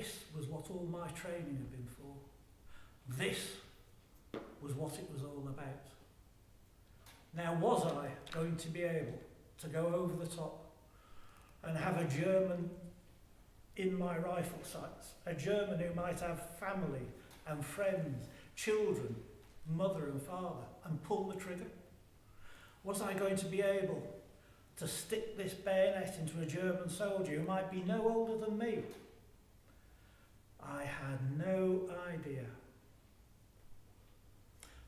this was what all my training had been for. This was what it was all about. Now, was I going to be able to go over the top and have a German in my rifle sights, a German who might have family and friends, children, mother and father, and pull the trigger? Was I going to be able to stick this bayonet into a German soldier who might be no older than me? I had no idea.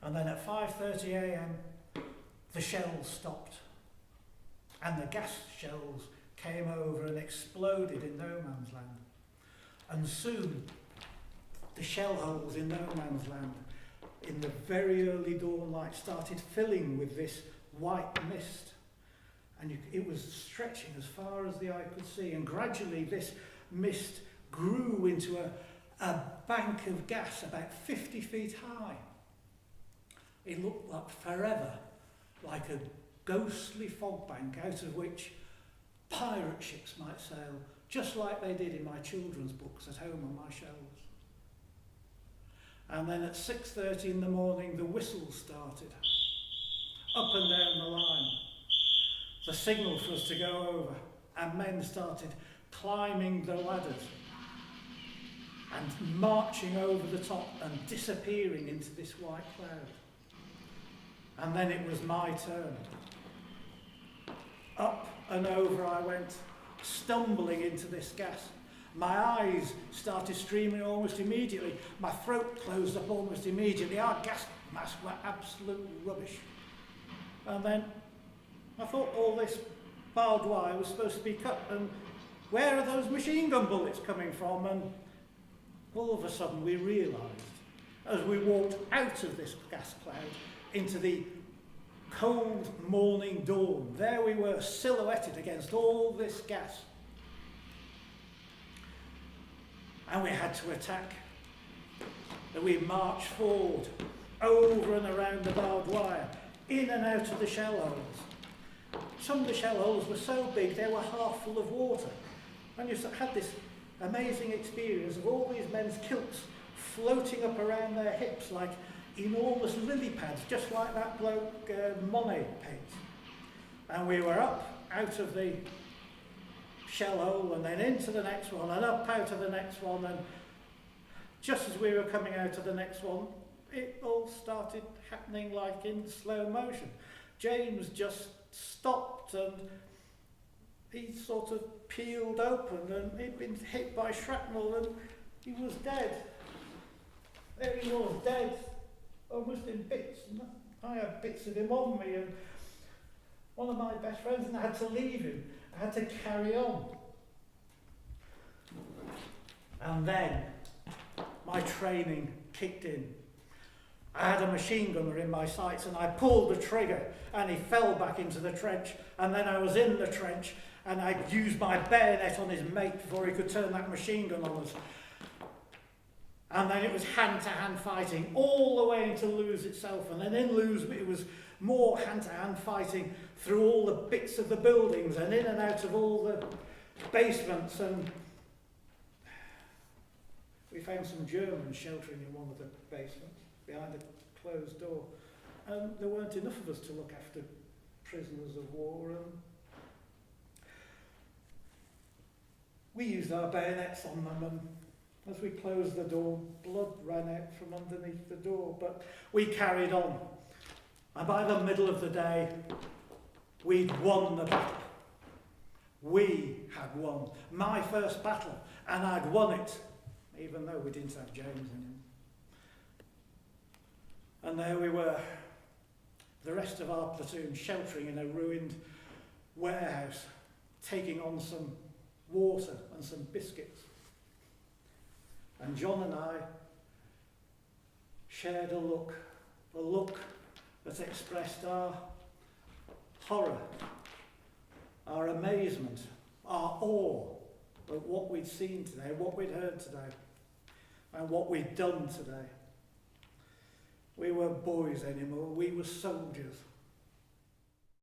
And then at 5:30 a.m, the shells stopped. And the gas shells came over and exploded in no man's land. And soon, the shell holes in no man's land, in the very early dawn light, started filling with this white mist. And it was stretching as far as the eye could see. And gradually this mist grew into a bank of gas about 50 feet high. It looked like forever, like a ghostly fog bank out of which pirate ships might sail, just like they did in my children's books at home on my shelves. And then at 6:30 in the morning, the whistles started, up and down the line. The signal for us to go over, and men started climbing the ladders and marching over the top and disappearing into this white cloud. And then it was my turn. Up and over I went, stumbling into this gas. My eyes started streaming almost immediately. My throat closed up almost immediately. Our gas masks were absolute rubbish. And then I thought all this barbed wire was supposed to be cut, and where are those machine gun bullets coming from? And all of a sudden we realised, as we walked out of this gas cloud into the cold morning dawn, there we were silhouetted against all this gas. And we had to attack. And we marched forward, over and around the barbed wire, in and out of the shell holes. Some of the shell holes were so big they were half full of water. And you had this amazing experience of all these men's kilts floating up around their hips like enormous lily pads, just like that bloke Monet paints. And we were up out of the shell hole and then into the next one and up out of the next one, and just as we were coming out of the next one, it all started happening like in slow motion. James just stopped and he sort of peeled open, and he'd been hit by shrapnel and he was dead. There he was, dead, almost in bits. And I had bits of him on me, and one of my best friends, and I had to leave him. I had to carry on. And then my training kicked in. I had a machine gunner in my sights, and I pulled the trigger and he fell back into the trench, and then I was in the trench and I used my bayonet on his mate before he could turn that machine gun on us. And then it was hand-to-hand fighting all the way into Lewes itself, and then in Lewes it was more hand-to-hand fighting through all the bits of the buildings and in and out of all the basements. And we found some Germans sheltering in one of the basements behind a closed door, and there weren't enough of us to look after prisoners of war. And we used our bayonets on them, and as we closed the door, blood ran out from underneath the door, but we carried on. And by the middle of the day, we'd won the battle. We had won my first battle, and I'd won it, even though we didn't have James in him. And there we were, the rest of our platoon sheltering in a ruined warehouse, taking on some water and some biscuits. And John and I shared a look that expressed our horror, our amazement, our awe at what we'd seen today, what we'd heard today, and what we'd done today. We weren't boys anymore, we were soldiers.